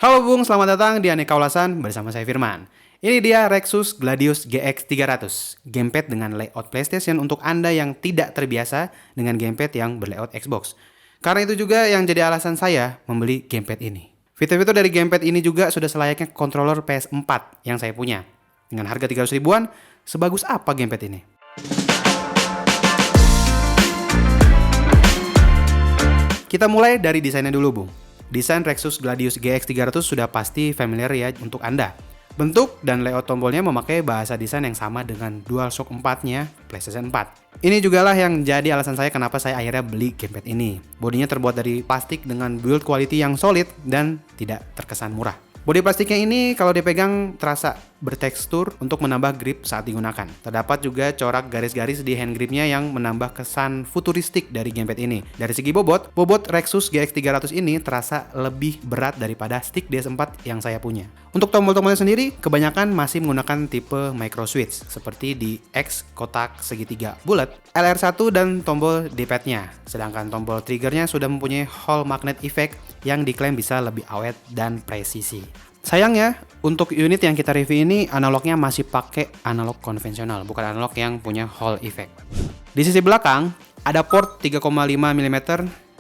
Halo Bung, selamat datang di Aneka Ulasan bersama saya Firman. Ini dia Rexus Gladius GX 300, gamepad dengan layout PlayStation untuk Anda yang tidak terbiasa dengan gamepad yang berlayout Xbox. Karena itu juga yang jadi alasan saya membeli gamepad ini. Fitur-fitur dari gamepad ini juga sudah selayaknya controller PS4 yang saya punya. Dengan harga 300 ribuan, sebagus apa gamepad ini? Kita mulai dari desainnya dulu, Bung. Desain Rexus Gladius GX 300 sudah pasti familiar ya untuk Anda. Bentuk dan layout tombolnya memakai bahasa desain yang sama dengan DualShock 4-nya PlayStation 4. Ini jugalah yang jadi alasan saya kenapa saya akhirnya beli gamepad ini. Bodinya terbuat dari plastik dengan build quality yang solid dan tidak terkesan murah. Bodi plastiknya ini kalau dipegang terasa bertekstur untuk menambah grip saat digunakan. Terdapat juga corak garis-garis di hand gripnya yang menambah kesan futuristik dari gamepad ini. Dari segi bobot Rexus GX 300 ini terasa lebih berat daripada stick DS4 yang saya punya. Untuk tombol-tombolnya sendiri, kebanyakan masih menggunakan tipe micro switch seperti di X kotak segitiga bulat, LR1 dan tombol D-pad-nya. Sedangkan tombol triggernya sudah mempunyai Hall magnet effect yang diklaim bisa lebih awet dan presisi. Sayangnya, untuk unit yang kita review ini analognya masih pakai analog konvensional, bukan analog yang punya Hall effect. Di sisi belakang, ada port 3,5 mm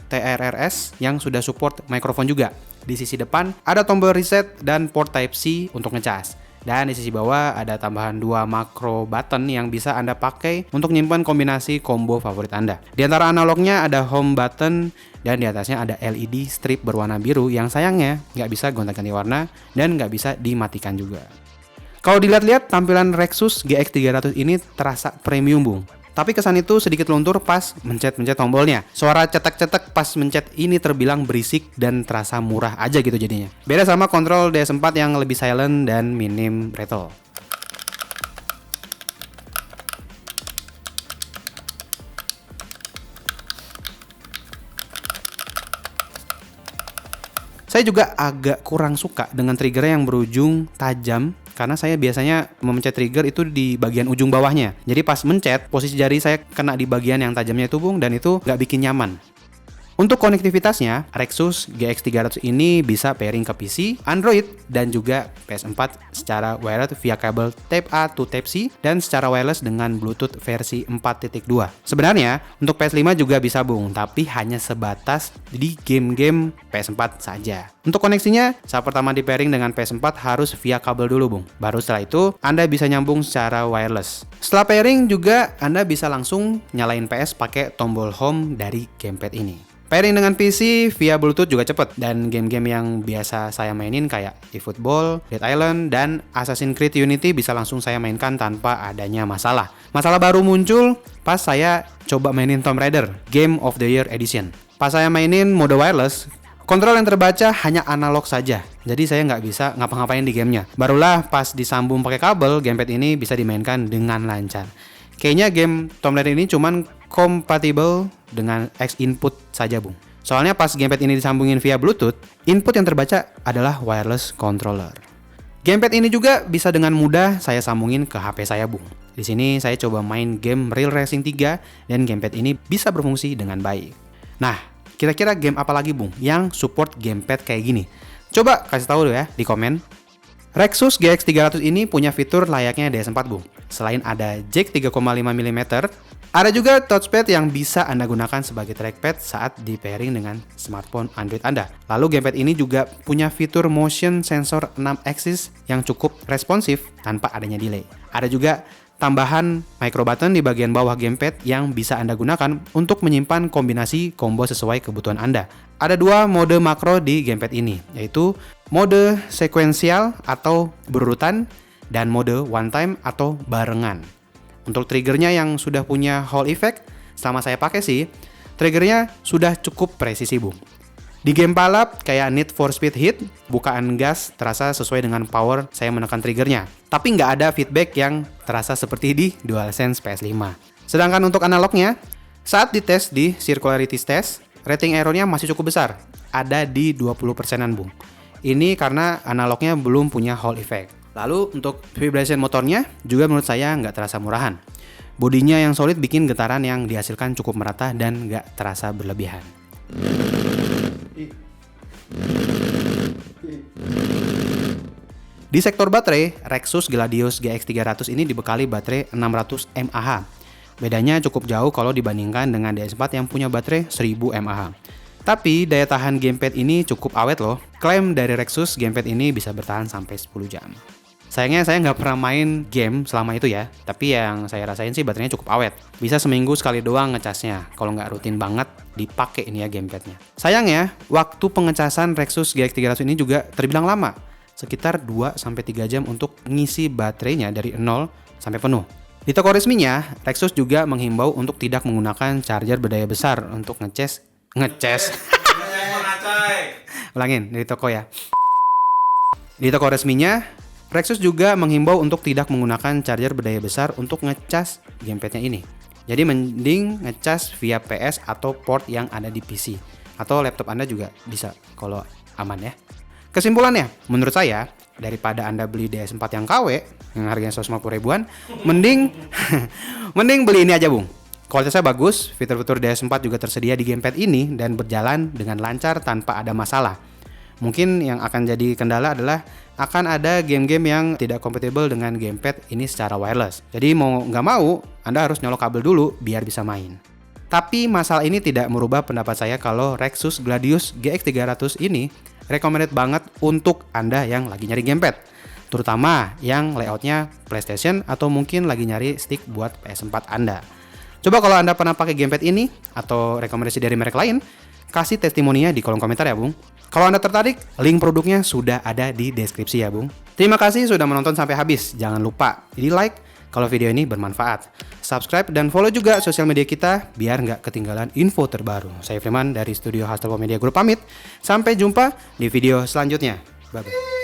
TRRS yang sudah support mikrofon juga. Di sisi depan, ada tombol reset dan port Type-C untuk ngecas. Dan di sisi bawah ada tambahan 2 macro button yang bisa Anda pakai untuk nyimpan kombinasi combo favorit Anda. Di antara analognya ada home button dan di atasnya ada LED strip berwarna biru yang sayangnya nggak bisa gonta-ganti warna dan nggak bisa dimatikan juga. Kalau dilihat-lihat tampilan Rexus GX 300 ini terasa premium, Bung. Tapi kesan itu sedikit luntur pas mencet-mencet tombolnya. Suara cetek-cetek pas mencet ini terbilang berisik dan terasa murah aja gitu jadinya. Beda sama kontrol DS4 yang lebih silent dan minim rattle. Saya juga agak kurang suka dengan triggernya yang berujung tajam, karena saya biasanya memencet trigger itu di bagian ujung bawahnya. Jadi pas mencet, posisi jari saya kena di bagian yang tajamnya itu, Bung, dan itu nggak bikin nyaman. Untuk konektivitasnya, Rexus GX 300 ini bisa pairing ke PC, Android, dan juga PS4 secara wired via kabel Type-A to Type-C dan secara wireless dengan Bluetooth versi 4.2. Sebenarnya, untuk PS5 juga bisa, Bung, tapi hanya sebatas di game-game PS4 saja. Untuk koneksinya, saat pertama di pairing dengan PS4 harus via kabel dulu, Bung. Baru setelah itu, Anda bisa nyambung secara wireless. Setelah pairing juga, Anda bisa langsung nyalain PS pakai tombol home dari gamepad ini. Pairing dengan PC via Bluetooth juga cepet, dan game-game yang biasa saya mainin kayak eFootball, Dead Island, dan Assassin's Creed Unity bisa langsung saya mainkan tanpa adanya masalah. Masalah baru muncul pas saya coba mainin Tomb Raider Game of the Year Edition. Pas saya mainin mode wireless, kontrol yang terbaca hanya analog saja, jadi saya nggak bisa ngapa-ngapain di gamenya. Barulah pas disambung pakai kabel, gamepad ini bisa dimainkan dengan lancar. Kayaknya game Tomb Raider ini cuman kompatibel dengan X input saja, Bung. Soalnya pas gamepad ini disambungin via Bluetooth, input yang terbaca adalah wireless controller. Gamepad ini juga bisa dengan mudah saya sambungin ke HP saya, Bung. Di sini saya coba main game Real Racing 3 dan gamepad ini bisa berfungsi dengan baik. Nah, kira-kira game apa lagi, Bung, yang support gamepad kayak gini? Coba kasih tahu ya di komen. Rexus GX 300 ini punya fitur layaknya DS4, Bung. Selain ada jack 3,5 mm, ada juga touchpad yang bisa Anda gunakan sebagai trackpad saat di pairing dengan smartphone Android Anda. Lalu gamepad ini juga punya fitur motion sensor 6 axis yang cukup responsif tanpa adanya delay. Ada juga tambahan micro button di bagian bawah gamepad yang bisa Anda gunakan untuk menyimpan kombinasi combo sesuai kebutuhan Anda. Ada 2 mode makro di gamepad ini, yaitu mode sekuensial atau berurutan dan mode one time atau barengan. Untuk triggernya yang sudah punya Hall effect, selama saya pakai sih, triggernya sudah cukup presisi, Bung. Di game balap kayak Need for Speed Heat, bukaan gas terasa sesuai dengan power saya menekan triggernya. Tapi nggak ada feedback yang terasa seperti di DualSense PS5. Sedangkan untuk analognya, saat dites di Circularity Test, rating errornya masih cukup besar, ada di 20%-an, Bung. Ini karena analognya belum punya Hall effect. Lalu untuk vibration motornya juga menurut saya nggak terasa murahan. Bodinya yang solid bikin getaran yang dihasilkan cukup merata dan nggak terasa berlebihan. Di sektor baterai, Rexus Gladius GX 300 ini dibekali baterai 600 mAh. Bedanya cukup jauh kalau dibandingkan dengan DS4 yang punya baterai 1000 mAh. Tapi daya tahan gamepad ini cukup awet loh. Klaim dari Rexus gamepad ini bisa bertahan sampai 10 jam. Sayangnya saya nggak pernah main game selama itu ya. Tapi yang saya rasain sih baterainya cukup awet. Bisa seminggu sekali doang ngecasnya. Kalau nggak rutin banget dipakai ini ya gamepadnya. Sayangnya waktu pengecasan Rexus GX 300 ini juga terbilang lama. Sekitar 2-3 jam untuk ngisi baterainya dari 0 sampai penuh. Di toko resminya, Rexus juga menghimbau untuk tidak menggunakan charger berdaya besar untuk ngecas. Ulangin, dari toko ya. Di toko resminya, Rexus juga menghimbau untuk tidak menggunakan charger berdaya besar untuk ngecas gamepadnya ini. Jadi mending ngecas via PS atau port yang ada di PC. Atau laptop Anda juga bisa kalau aman ya. Kesimpulannya, menurut saya, daripada Anda beli DS4 yang KW, yang harganya 150 ribuan, mending beli ini aja bung. Kualitasnya bagus, fitur-fitur DS4 juga tersedia di gamepad ini dan berjalan dengan lancar tanpa ada masalah. Mungkin yang akan jadi kendala adalah akan ada game-game yang tidak kompatibel dengan gamepad ini secara wireless. Jadi mau nggak mau, Anda harus nyolok kabel dulu biar bisa main. Tapi masalah ini tidak merubah pendapat saya kalau Rexus Gladius GX 300 ini recommended banget untuk Anda yang lagi nyari gamepad. Terutama yang layoutnya PlayStation atau mungkin lagi nyari stick buat PS4 Anda. Coba kalau Anda pernah pakai gamepad ini atau rekomendasi dari merek lain, kasih testimoninya di kolom komentar ya Bung. Kalau Anda tertarik, link produknya sudah ada di deskripsi ya Bung. Terima kasih sudah menonton sampai habis. Jangan lupa di like kalau video ini bermanfaat. Subscribe dan follow juga sosial media kita biar nggak ketinggalan info terbaru. Saya Firman dari studio Hastelco Media Group pamit. Sampai jumpa di video selanjutnya. Bye-bye.